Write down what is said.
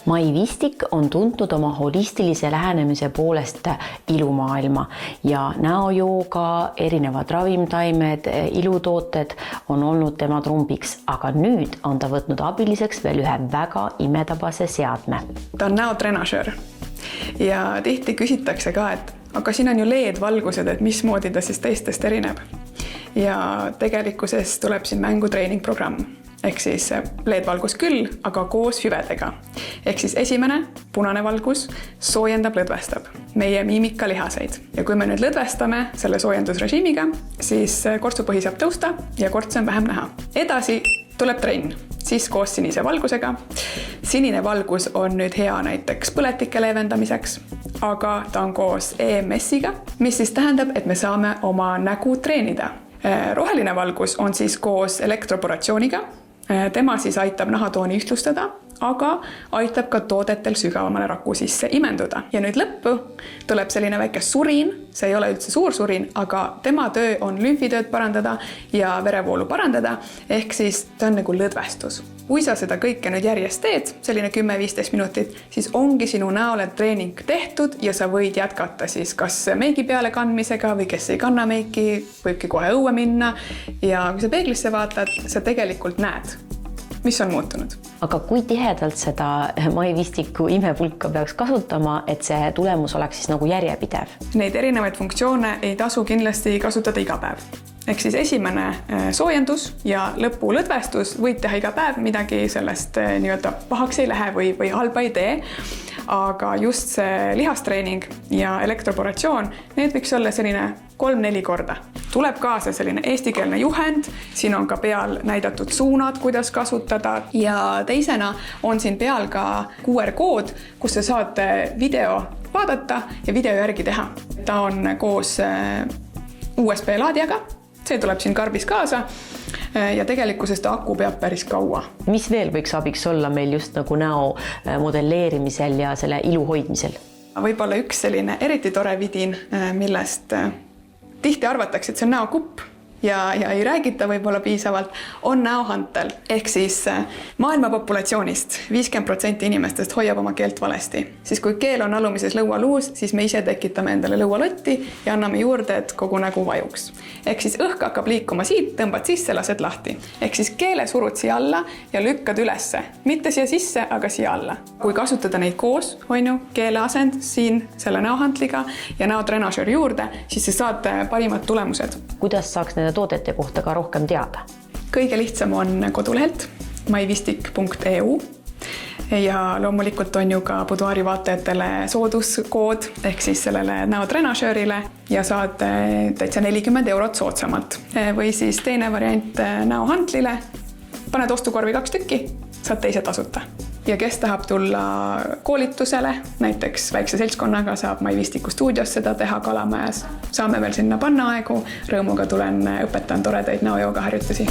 MyVistic on tuntud oma holistilise lähenemise poolest ilumaailma ja näojooga, erinevad ravimtaimed, ilutooted on olnud tema trumbiks, aga nüüd on ta võtnud abiliseks veel ühe väga imetabase seadme. Ta on näotrenažöör ja tihti küsitakse ka, et aga siin on ju LED-valgused, et mismoodi ta siis teistest erineb. Ja tegelikkuses tuleb siin mängu treeningprogramm. Ehk siis LED-valgus küll, aga koos hüvedega. Ehk siis esimene, punane valgus, soojendab, lõdvestab meie miimikalihaseid. Ja kui me nüüd lõdvestame selle soojendusrežiimiga, siis kortsupõhi saab tõusta ja kortse on vähem näha. Edasi tuleb trenn, siis koos sinise valgusega. Sinine valgus on nüüd hea näiteks põletike leevendamiseks, aga ta on koos EMS-iga, mis siis tähendab, et me saame oma nägu treenida. Roheline valgus on siis koos elektroporatsiooniga. Tema siis aitab nahatooni ühtlustada, aga aitab ka toodetel sügavamale raku sisse imenduda. Ja nüüd lõppu tuleb selline väike surin, see ei ole üldse suur surin, aga tema töö on lümfitööd parandada ja verevoolu parandada, ehk siis ta on nagu lõdvestus. Kui sa seda kõike nüüd järjest teed, selline 10-15 minutit, siis ongi sinu näole treening tehtud ja sa võid jätkata siis kas meigi peale kandmisega või kes ei kanna meiki, võibki kohe õue minna ja kui sa peeglisse vaatad, sa tegelikult näed, mis on muutunud. Aga kui tihedalt seda MyVisticu imepulka peaks kasutama, et see tulemus oleks siis nagu järjepidev? Neid erinevaid funktsioone ei tasu kindlasti kasutada iga päev. Ehk siis esimene soojendus ja lõpu lõdvestus võid teha iga päev, midagi sellest nii-öelda pahaks ei lähe või halba ei tee. Aga just see lihastreening ja elektroporatsioon, need võiks olla selline 3-4 korda. Tuleb kaasa selline eestikeelne juhend, siin on ka peal näidatud suunad, kuidas kasutada ja teisena on siin peal ka QR-kood, kus sa saad video vaadata ja video järgi teha. Ta on koos USB-laadijaga, see tuleb siin karbis kaasa ja tegelikkuses ta aku peab päris kaua. Mis veel võiks abiks olla meil just nagu näo modelleerimisel ja selle ilu hoidmisel? Võib-olla üks selline eriti tore vidin, millest tihti arvatakse, et see on näokupp ja ei räägita võib-olla piisavalt, on näohantel. Ehk siis maailma populatsioonist 50% inimestest hoiab oma keelt valesti. Siis kui keel on alumises lõualuus, siis me ise tekitame endale lõualotti ja anname juurde, et kogu nägu vajuks. Ehk siis õhk hakkab liikuma siit, tõmbad sisse, lased lahti. Ehk siis keele surud siia alla ja lükkad ülesse. Mitte siia sisse, aga siia alla. Kui kasutada neid koos, keele asend siin selle näohantliga ja näotrenažöör juurde, siis saad parimad tulemused. Kuidas saaks nende toodete kohta ka rohkem teada? Kõige lihtsam on kodulehelt myvistic.eu ja loomulikult on ju ka buduaari vaatajatele sooduskood ehk siis sellele näotrenažöörile ja saad täitsa 40 € soodsamalt. Või siis teine variant näohantlile, paned ostukorvi 2 tükki, saad teise tasuta. Ja kes tahab tulla koolitusele, näiteks väikse seltskonnaga saab MyVisticu stuudios seda teha Kalamajas. Saame veel sinna panna aegu, rõõmuga tulen, õpetan toredaid näojooga harjutusi.